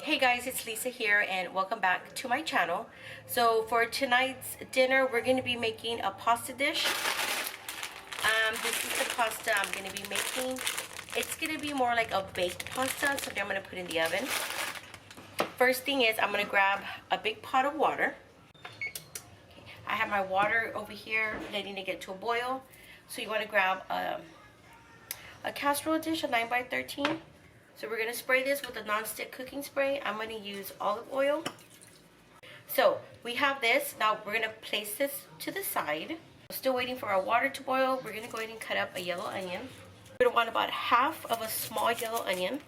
Hey guys, it's Lisa here and welcome back to my channel. So for tonight's dinner, we're going to be making a pasta dish. This is the pasta I'm going to be making. It's going to be more like a baked pasta, something I'm going to put in the oven. First thing is I'm going to grab a big pot of water. Okay, I have my water over here letting it get to a boil. So you want to grab a casserole dish, a 9x13. So we're going to spray this with a non-stick cooking spray. I'm going to use olive oil. So we have this. Now we're going to place this to the side. Still waiting for our water to boil. We're going to go ahead and cut up a yellow onion. You're going to want about half of a small yellow onion.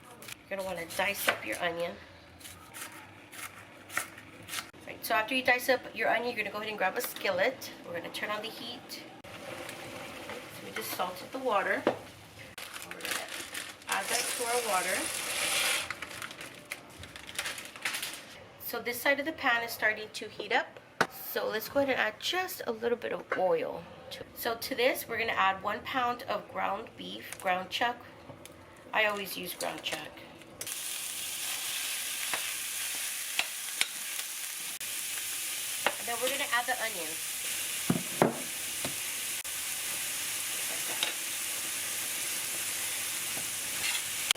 You're going to want to dice up your onion. Right, so after you dice up your onion, you're going to go ahead and grab a skillet. We're going to turn on the heat. So we just salted the water. Add that to our water. So this side of the pan is starting to heat up. So let's go ahead and add just a little bit of oil. So to this, we're going to add 1 pound of ground beef, ground chuck. I always use ground chuck. And then we're going to add the onions.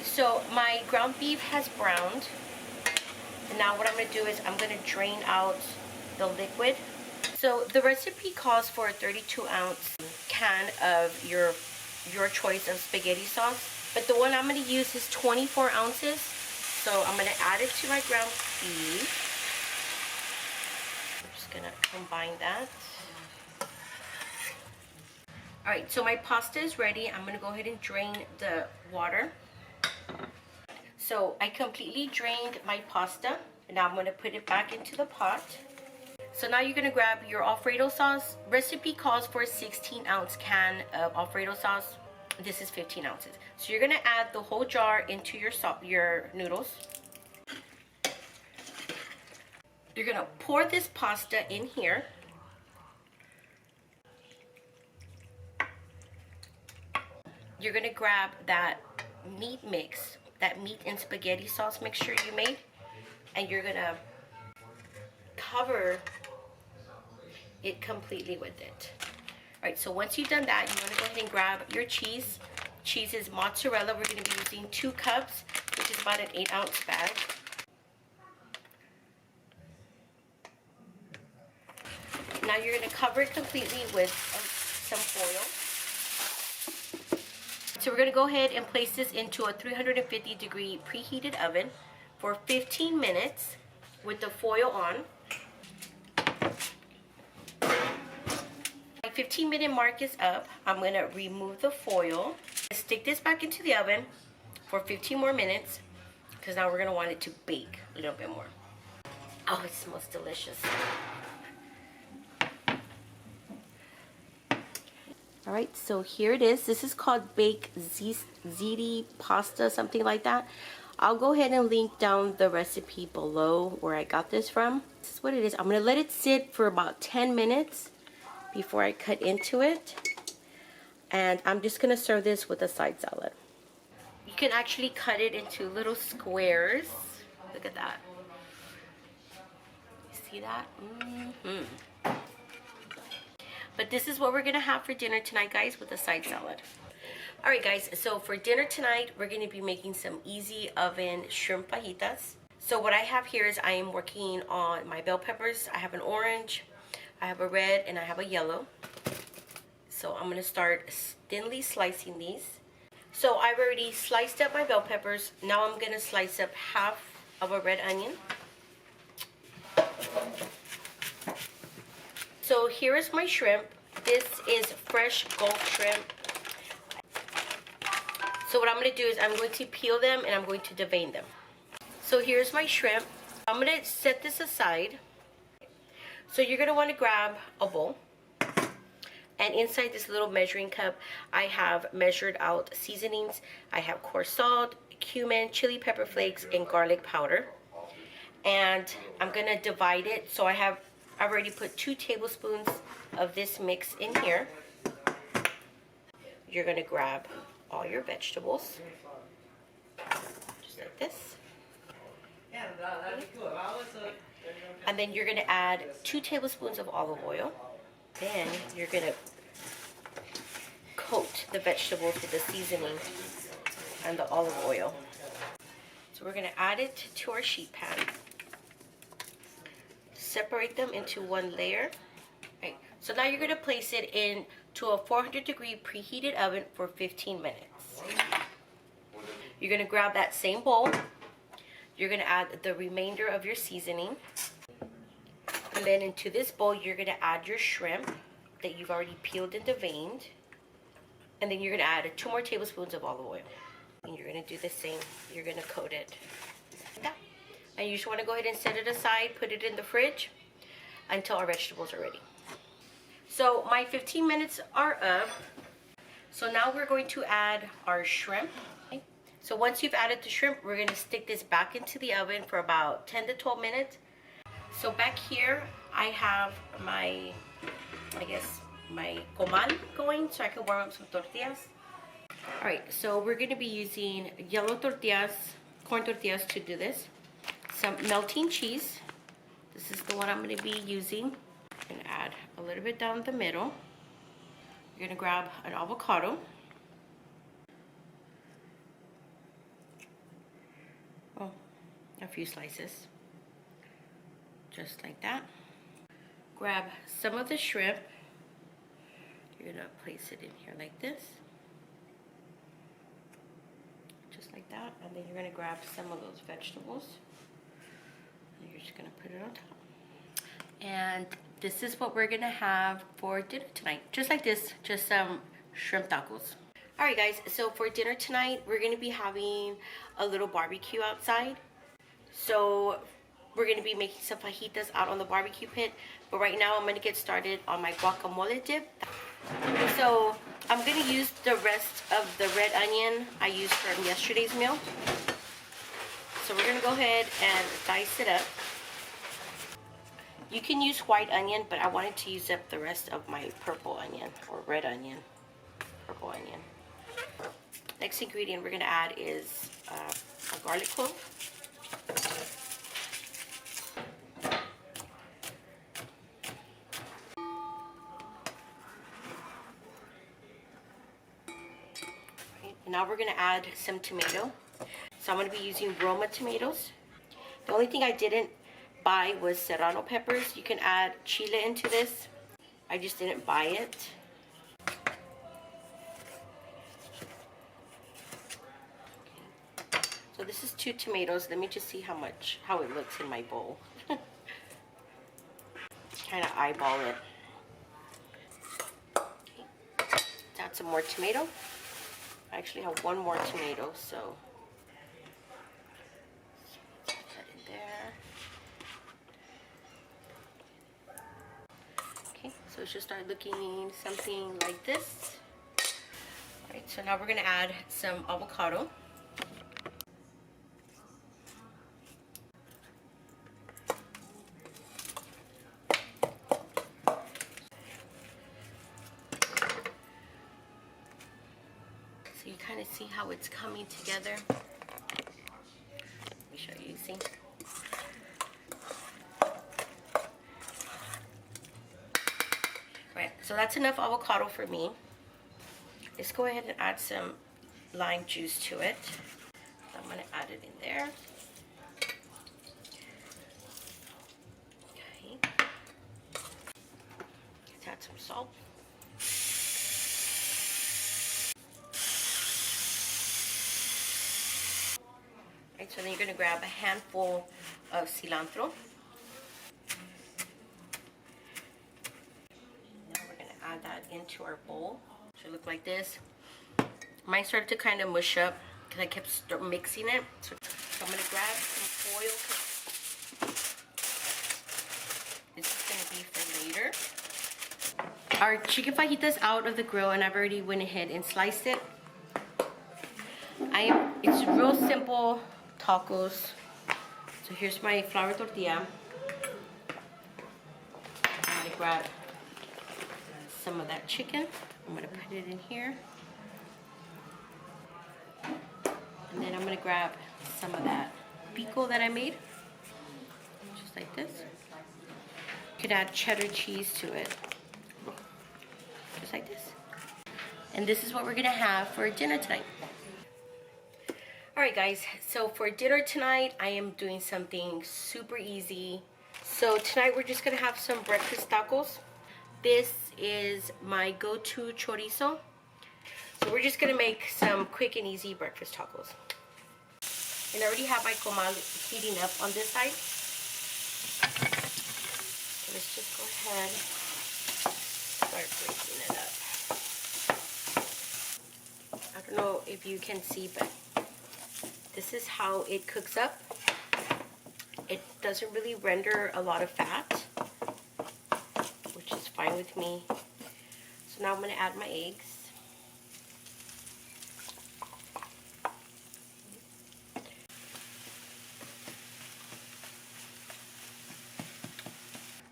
So my ground beef has browned. And now what I'm going to do is I'm going to drain out the liquid. So the recipe calls for a 32-ounce can of your choice of spaghetti sauce. But the one I'm going to use is 24 ounces. So I'm going to add it to my ground beef. I'm just going to combine that. Alright, so my pasta is ready. I'm going to go ahead and drain the water. So I completely drained my pasta. And now I'm going to put it back into the pot. So now you're going to grab your Alfredo sauce. Recipe calls for a 16-ounce can of Alfredo sauce. This is 15 ounces. So you're going to add the whole jar into your noodles. You're going to pour this pasta in here. You're going to grab that meat mix, that meat and spaghetti sauce mixture you made, and you're going to cover it completely with it. Alright, so once you've done that, you want to go ahead and grab your cheese. Cheese is mozzarella. We're going to be using 2 cups, which is about an 8-ounce bag. Now you're going to cover it completely with some foil. So we're going to go ahead and place this into a 350-degree preheated oven for 15 minutes with the foil on. My 15-minute mark is up. I'm going to remove the foil. Stick this back into the oven for 15 more minutes because now we're going to want it to bake a little bit more. Oh, it smells delicious. Alright, so here it is. This is called baked Ziti pasta, something like that. I'll go ahead and link down the recipe below where I got this from. This is what it is. I'm going to let it sit for about 10 minutes before I cut into it. And I'm just going to serve this with a side salad. You can actually cut it into little squares. Look at that. You see that? But this is what we're going to have for dinner tonight, guys, with a side salad. Alright, guys, so for dinner tonight, we're going to be making some easy oven shrimp fajitas. So what I have here is I am working on my bell peppers. I have an orange, I have a red, and I have a yellow. So I'm going to start thinly slicing these. So I've already sliced up my bell peppers. Now I'm going to slice up half of a red onion. So here is my shrimp. This is fresh Gulf shrimp. So what I'm going to do is I'm going to peel them and I'm going to devein them. So here's my shrimp. I'm going to set this aside. So you're going to want to grab a bowl. And inside this little measuring cup, I have measured out seasonings. I have coarse salt, cumin, chili pepper flakes, and garlic powder. And I'm going to divide it. So I've already put 2 tablespoons of this mix in here. You're going to grab all your vegetables, just like this. And then you're gonna add 2 tablespoons of olive oil. Then you're gonna coat the vegetables with the seasoning and the olive oil. So we're gonna add it to our sheet pan. Separate them into one layer. Right. So now you're gonna place it into a 400-degree preheated oven for 15 minutes. You're gonna grab that same bowl. You're gonna add the remainder of your seasoning. And then into this bowl, you're gonna add your shrimp that you've already peeled and deveined. And then you're gonna add 2 more tablespoons of olive oil. And you're gonna do the same. You're gonna coat it like that. And you just wanna go ahead and set it aside, put it in the fridge until our vegetables are ready. So my 15 minutes are up. So now we're going to add our shrimp. Okay. So once you've added the shrimp, we're gonna stick this back into the oven for about 10 to 12 minutes. So back here, I have my, my comal going so I can warm up some tortillas. All right, so we're gonna be using yellow tortillas, corn tortillas to do this. Some melting cheese. This is the one I'm gonna be using. I'm gonna add a little bit down the middle. You're gonna grab an avocado. Oh, a few slices. Just like that. Grab some of the shrimp. You're gonna place it in here like this. Just like that. And then you're gonna grab some of those vegetables. And you're just gonna put it on top. And this is what we're gonna have for dinner tonight. Just like this, just some shrimp tacos. All right guys, so for dinner tonight, we're gonna be having a little barbecue outside. So we're gonna be making some fajitas out on the barbecue pit. But right now I'm gonna get started on my guacamole dip. So I'm gonna use the rest of the red onion I used from yesterday's meal. So we're gonna go ahead and dice it up. You can use white onion, but I wanted to use up the rest of my purple onion, or red onion, purple onion. Next ingredient we're gonna add is a garlic clove. Now we're gonna add some tomato. So I'm gonna be using Roma tomatoes. The only thing I didn't buy was serrano peppers. You can add chile into this. I just didn't buy it. Okay. So this is 2 tomatoes. Let me just see how it looks in my bowl. Kind of eyeball it. Okay. Let's add some more tomato. I actually have 1 more tomato, so put that in there. Okay, so it should start looking something like this. All right, so now we're gonna add some avocado. So you kind of see how it's coming together. Let me show you, see? Right, so that's enough avocado for me. Let's go ahead and add some lime juice to it. So I'm gonna add it in there. Okay. Let's add some salt. Right, so then you're gonna grab a handful of cilantro. Now we're gonna add that into our bowl. It should look like this. Mine started to kind of mush up because I kept mixing it. So I'm gonna grab some foil. This is gonna be for later. Our chicken fajitas out of the grill, and I've already went ahead and sliced it. It's real simple tacos. So here's my flour tortilla. I'm gonna grab some of that chicken. I'm gonna put it in here. And then I'm gonna grab some of that pico that I made. just like this. You could add cheddar cheese to it, just like this. And this is what we're gonna have for dinner tonight. Alright guys, so for dinner tonight, I am doing something super easy. So tonight we're just gonna have some breakfast tacos. This is my go-to chorizo. So we're just gonna make some quick and easy breakfast tacos. And I already have my comal heating up on this side. So let's just go ahead and start breaking it up. I don't know if you can see, but this is how it cooks up. It doesn't really render a lot of fat, which is fine with me. So now I'm going to add my eggs.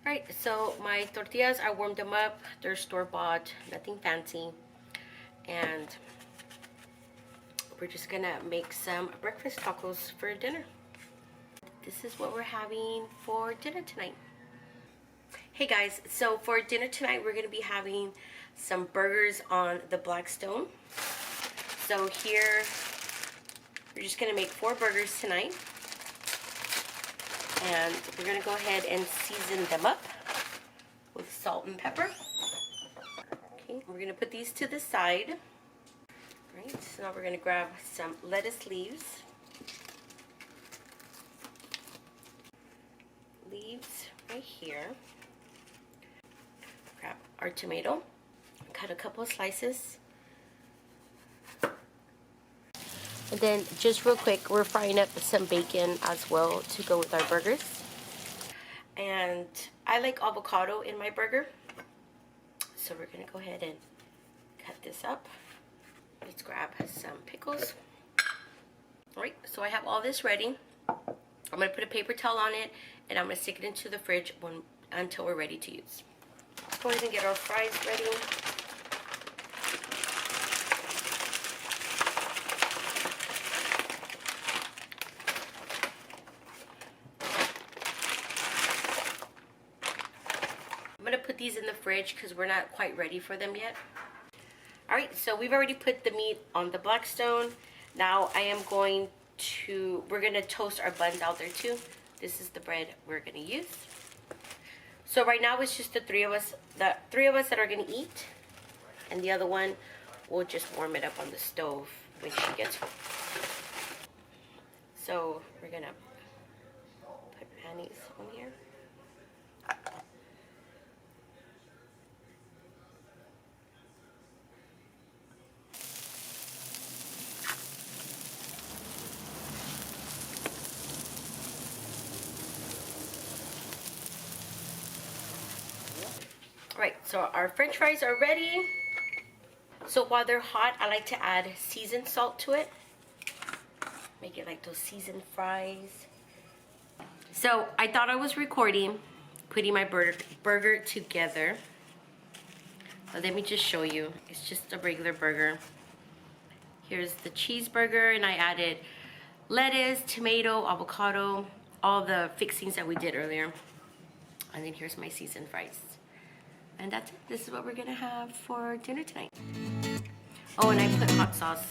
Alright, so my tortillas, I warmed them up. They're store-bought, nothing fancy. And we're just gonna make some breakfast tacos for dinner. This is what we're having for dinner tonight. Hey guys, so for dinner tonight, we're gonna be having some burgers on the Blackstone. So here, we're just gonna make 4 burgers tonight. And we're gonna go ahead and season them up with salt and pepper. Okay, we're gonna put these to the side. Right, so now we're gonna grab some lettuce leaves. Leaves right here. Grab our tomato. Cut a couple of slices. And then just real quick, we're frying up some bacon as well to go with our burgers. And I like avocado in my burger. So we're gonna go ahead and cut this up. Let's grab some pickles. Alright, so I have all this ready. I'm gonna put a paper towel on it and I'm gonna stick it into the fridge until we're ready to use. Let's go ahead and get our fries ready. I'm gonna put these in the fridge because we're not quite ready for them yet. Alright, so we've already put the meat on the Blackstone. Now we're gonna toast our buns out there too. This is the bread we're gonna use. So right now it's just the three of us that are gonna eat. And the other one, we'll just warm it up on the stove when she gets home. So we're gonna put mayonnaise on here. Right, so our french fries are ready. So while they're hot, I like to add seasoned salt to it. Make it like those seasoned fries. So I thought I was recording, putting my burger together. But let me just show you. It's just a regular burger. Here's the cheeseburger, and I added lettuce, tomato, avocado, all the fixings that we did earlier. And then here's my seasoned fries. And that's it. This is what we're gonna have for dinner tonight. Oh, and I put hot sauce.